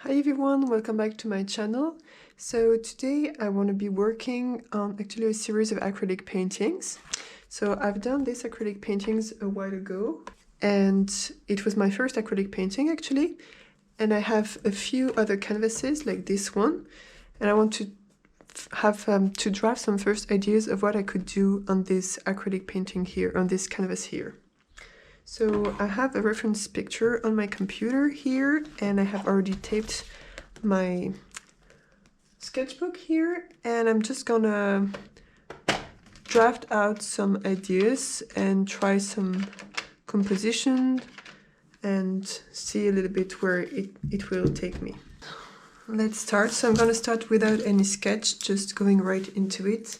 Hi everyone, welcome back to my channel. So today I want to be working on actually a series of acrylic paintings. So I've done these acrylic paintings a while ago and it was my first acrylic painting actually. And I have a few other canvases like this one and I want to have to draft some first ideas of what I could do on this acrylic painting here, on this canvas here. So I have a reference picture on my computer here and I have already taped my sketchbook here and I'm just gonna draft out some ideas and try some composition and see a little bit where it will take me. Let's start. So I'm gonna start without any sketch, just going right into it.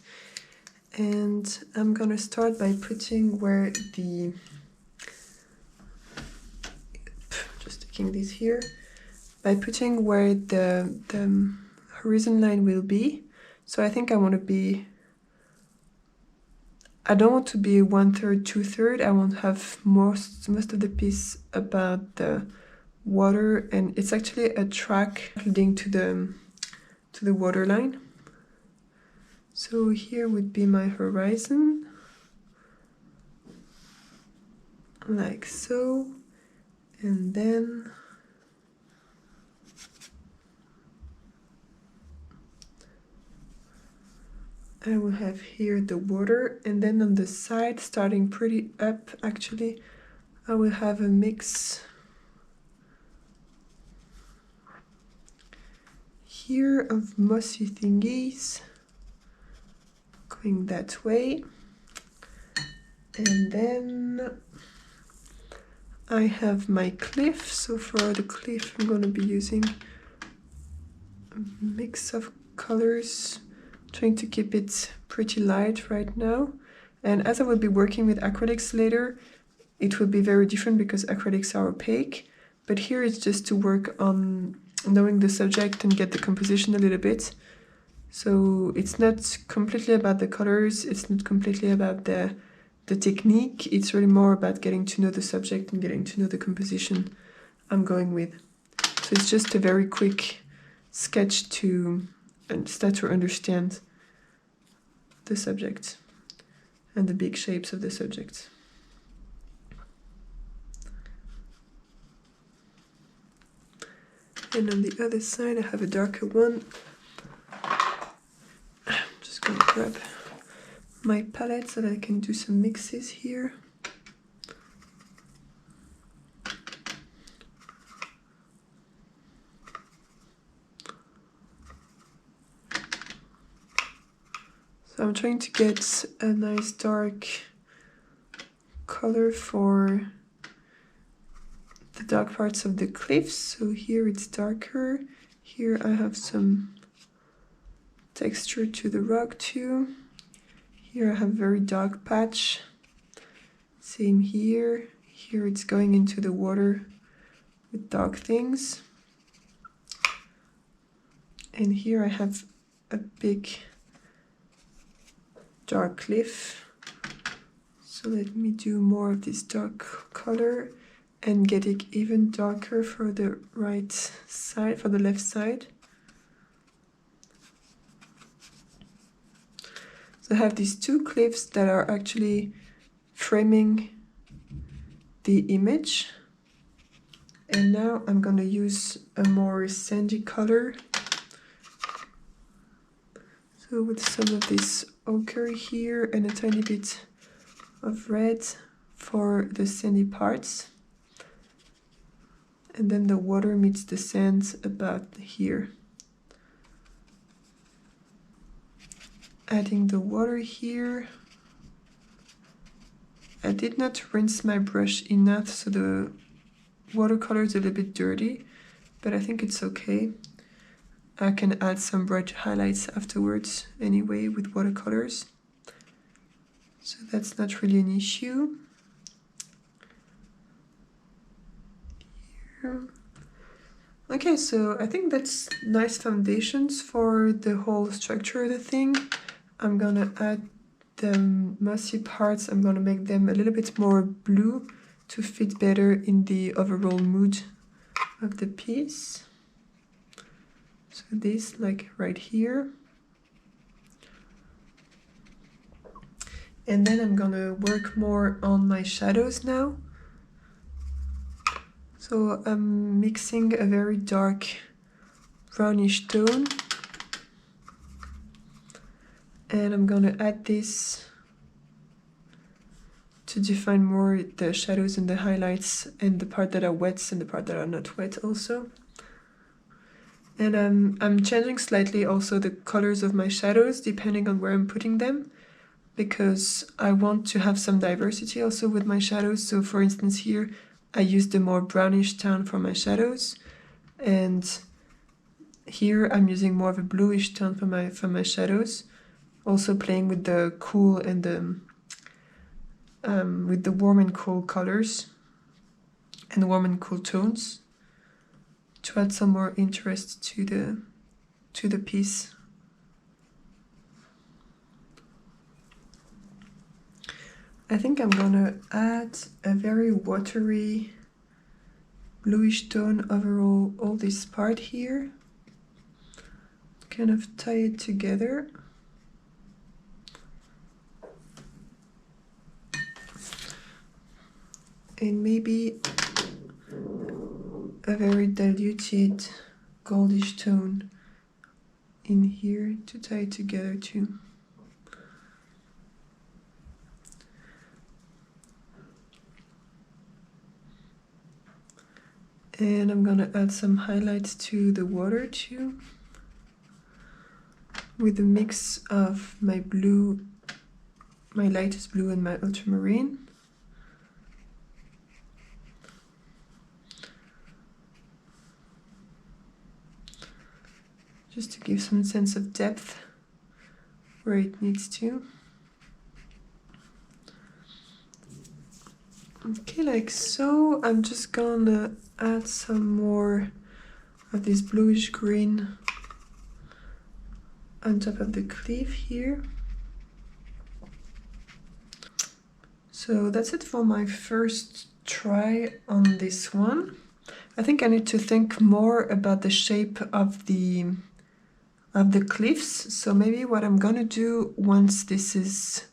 And I'm gonna start by putting where the this here, by putting where the horizon line will be. So I think I want to be, I don't want to be 1/3, 2/3. I want to have most of the piece about the water, and it's actually a track leading to the water line. So here would be my horizon, like so. And then I will have here the water, and then on the side, starting pretty up actually, I will have a mix here of mossy thingies going that way. And then I have my cliff, so for the cliff I'm going to be using a mix of colors, trying to keep it pretty light right now. And as I will be working with acrylics later, it will be very different because acrylics are opaque, but here it's just to work on knowing the subject and get the composition a little bit. So it's not completely about the colors, it's not completely about the technique, it's really more about getting to know the subject and getting to know the composition I'm going with. So it's just a very quick sketch to start to understand the subject and the big shapes of the subject. And on the other side I have a darker one. I'm just going to grab my palette so that I can do some mixes here. So I'm trying to get a nice dark color for the dark parts of the cliffs. So here it's darker. Here I have some texture to the rock too. Here I have very dark patch. Same here. Here it's going into the water with dark things. And here I have a big dark cliff. So let me do more of this dark color and get it even darker for the right side, for the left side. So I have these two cliffs that are actually framing the image. And now I'm going to use a more sandy color. So with some of this ochre here and a tiny bit of red for the sandy parts. And then the water meets the sand about here. Adding the water here. I did not rinse my brush enough, so the watercolor is a little bit dirty, but I think it's okay. I can add some bright highlights afterwards anyway with watercolors. So that's not really an issue. Here. Okay, so I think that's nice foundations for the whole structure of the thing. I'm gonna add the mossy parts, I'm gonna make them a little bit more blue to fit better in the overall mood of the piece. So this like right here. And then I'm gonna work more on my shadows now. So I'm mixing a very dark brownish tone. And I'm gonna add this to define more the shadows and the highlights and the part that are wet and the part that are not wet also. And I'm changing slightly also the colors of my shadows depending on where I'm putting them, because I want to have some diversity also with my shadows. So for instance here I used a more brownish tone for my shadows, and here I'm using more of a bluish tone for my shadows, also playing with the cool and the with the warm and cool colors and warm and cool tones to add some more interest to the piece. I think I'm gonna add a very watery bluish tone over all this part here, kind of tie it together. And maybe a very diluted goldish tone in here to tie it together too. And I'm gonna add some highlights to the water too, with a mix of my blue, my lightest blue and my ultramarine. Just to give some sense of depth where it needs to. Okay, like so. I'm just gonna add some more of this bluish green on top of the cliff here. So that's it for my first try on this one. I think I need to think more about the shape of the cliffs. So maybe what I'm gonna do once this is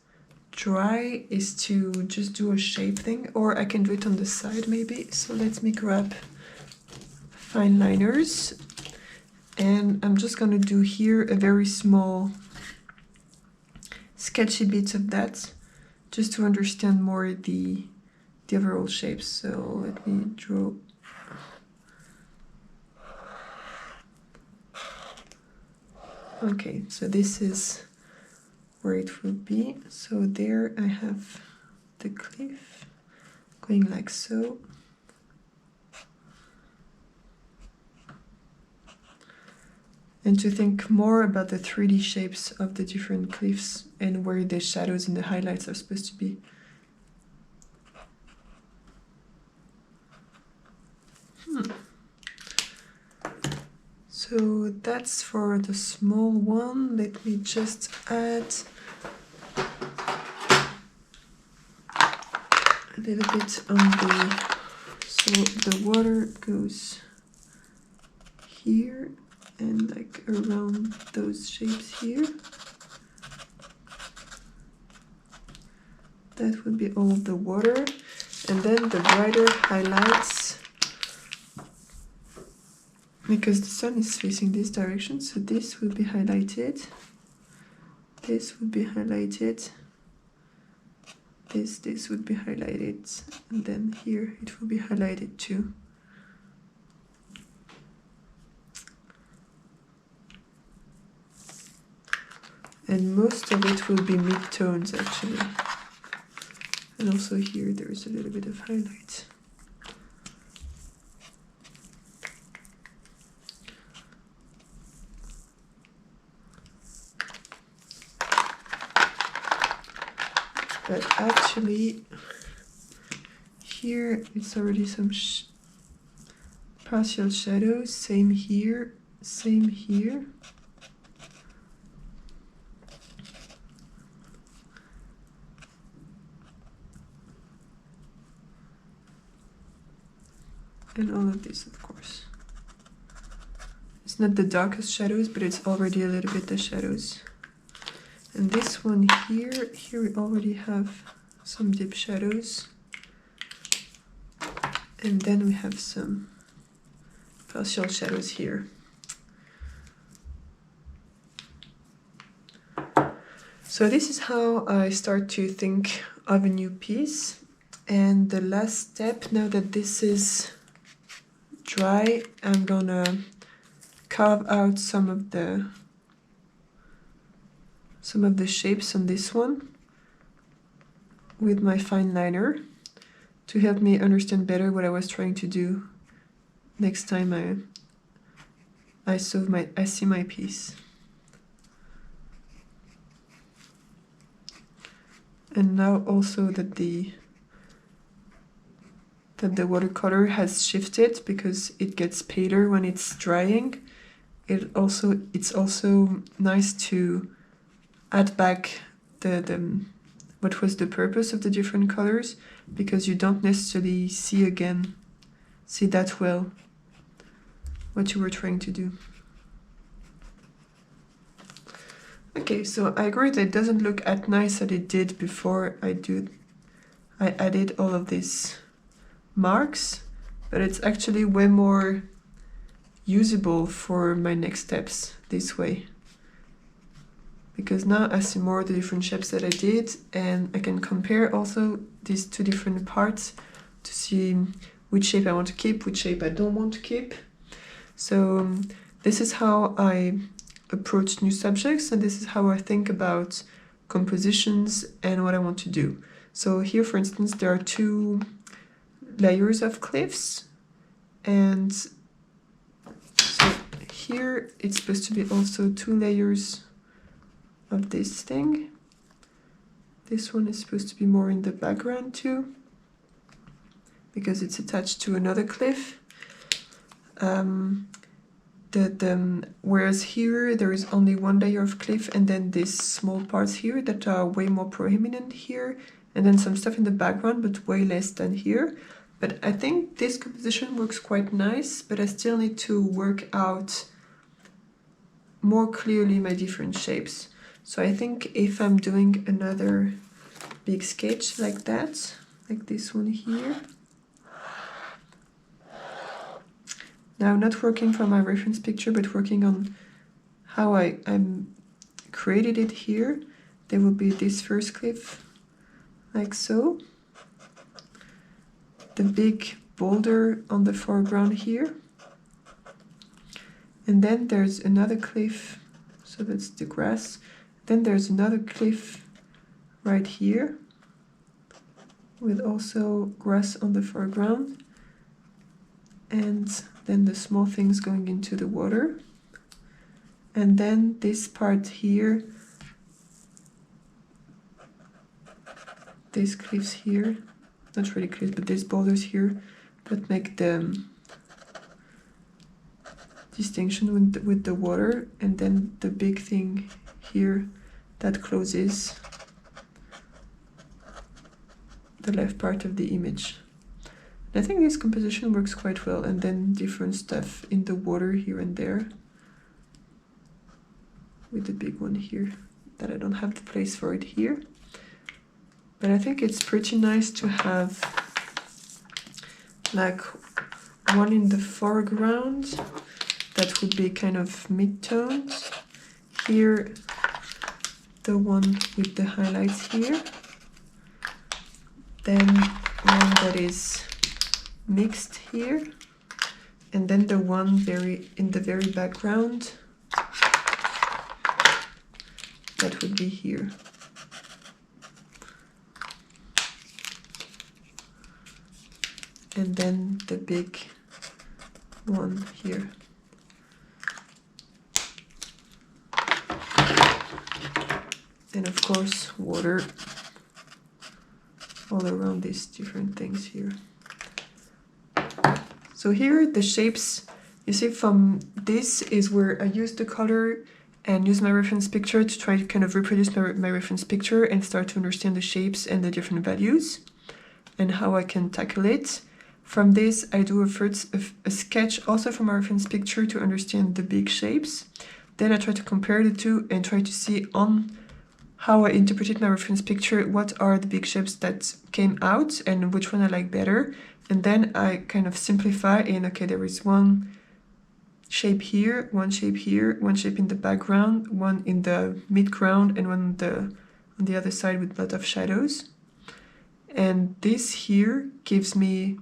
dry is to just do a shape thing, or I can do it on the side maybe. So let me grab fine liners, and I'm just gonna do here a very small sketchy bit of that, just to understand more the overall shapes. So let me draw. Okay, so this is where it will be. So there I have the cliff going like so. And to think more about the 3D shapes of the different cliffs and where the shadows and the highlights are supposed to be. So that's for the small one. Let me just add a little bit on so the water goes here and like around those shapes here. That would be all of the water. And then the brighter highlights, because the sun is facing this direction, so this will be highlighted, this would be highlighted, this would be highlighted, and then here it will be highlighted too. And most of it will be mid-tones actually. And also here there is a little bit of highlight. But actually, here it's already some partial shadows, same here, same here. And all of this, of course, is It's not the darkest shadows, but it's already a little bit the shadows. And this one here we already have some deep shadows. And then we have some partial shadows here. So this is how I start to think of a new piece. And the last step, now that this is dry, I'm gonna carve out some of the shapes on this one with my fine liner to help me understand better what I was trying to do next time I see my piece. And now also that the watercolor has shifted because it gets paler when it's drying, it's also nice to add back what was the purpose of the different colors, because you don't necessarily see that well what you were trying to do. Okay, so I agree that it doesn't look as nice as it did before I added all of these marks, but it's actually way more usable for my next steps this way. Because now I see more of the different shapes that I did, and I can compare also these two different parts to see which shape I want to keep, which shape I don't want to keep. So this is how I approach new subjects, and this is how I think about compositions and what I want to do. So here, for instance, there are 2 layers of cliffs, and so here it's supposed to be also 2 layers of this thing. This one is supposed to be more in the background too, because it's attached to another cliff. Whereas here there is only 1 layer of cliff, and then these small parts here that are way more prominent here, and then some stuff in the background, but way less than here. But I think this composition works quite nice, but I still need to work out more clearly my different shapes. So I think if I'm doing another big sketch like that, like this one here, now not working from my reference picture, but working on how I created it here, there will be this first cliff, like so. The big boulder on the foreground here. And then there's another cliff, so that's the grass. Then there's another cliff right here, with also grass on the foreground. And then the small things going into the water. And then this part here, these cliffs here, not really cliffs, but these boulders here that make the distinction with the water, and then the big thing here that closes the left part of the image. I think this composition works quite well, and then different stuff in the water here and there, with the big one here that I don't have the place for it here. But I think it's pretty nice to have like one in the foreground that would be kind of mid-toned. Here, the one with the highlights here. Then one that is mixed here. And then the one in the very background. That would be here. And then the big one here. And of course, water all around these different things here. So here, the shapes, you see from this is where I use the color and use my reference picture to try to kind of reproduce my reference picture and start to understand the shapes and the different values and how I can tackle it. From this, I do a sketch also from my reference picture to understand the big shapes. Then I try to compare the two and try to see on how I interpreted my reference picture, what are the big shapes that came out and which one I like better. And then I kind of simplify in, okay, there is one shape here, one shape in the background, one in the midground, and one on the other side with a lot of shadows. And this here gives me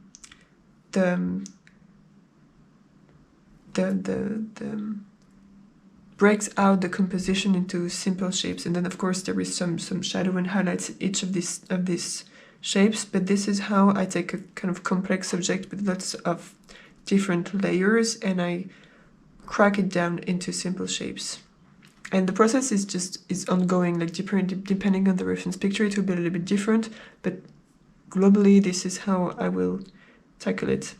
breaks out the composition into simple shapes. And then of course there is some shadow and highlights in each of these shapes, but this is how I take a kind of complex subject with lots of different layers and I crack it down into simple shapes. And the process is ongoing, like depending on the reference picture it will be a little bit different, but globally this is how I will tackle it.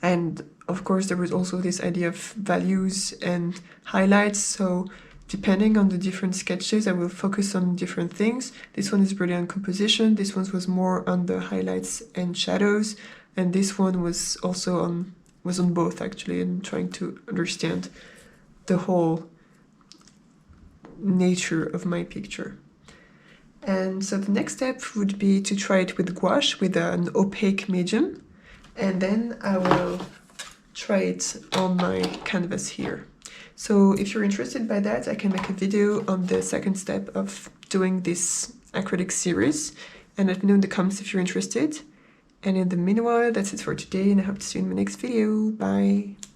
And of course there was also this idea of values and highlights, so depending on the different sketches I will focus on different things. This one is really on composition, this one was more on the highlights and shadows, and this one was also on both actually, and trying to understand the whole nature of my picture. And so the next step would be to try it with gouache, with an opaque medium, and then I will try it on my canvas here. So if you're interested by that, I can make a video on the second step of doing this acrylic series, and let me know in the comments if you're interested. And in the meanwhile, that's it for today, and I hope to see you in my next video. Bye!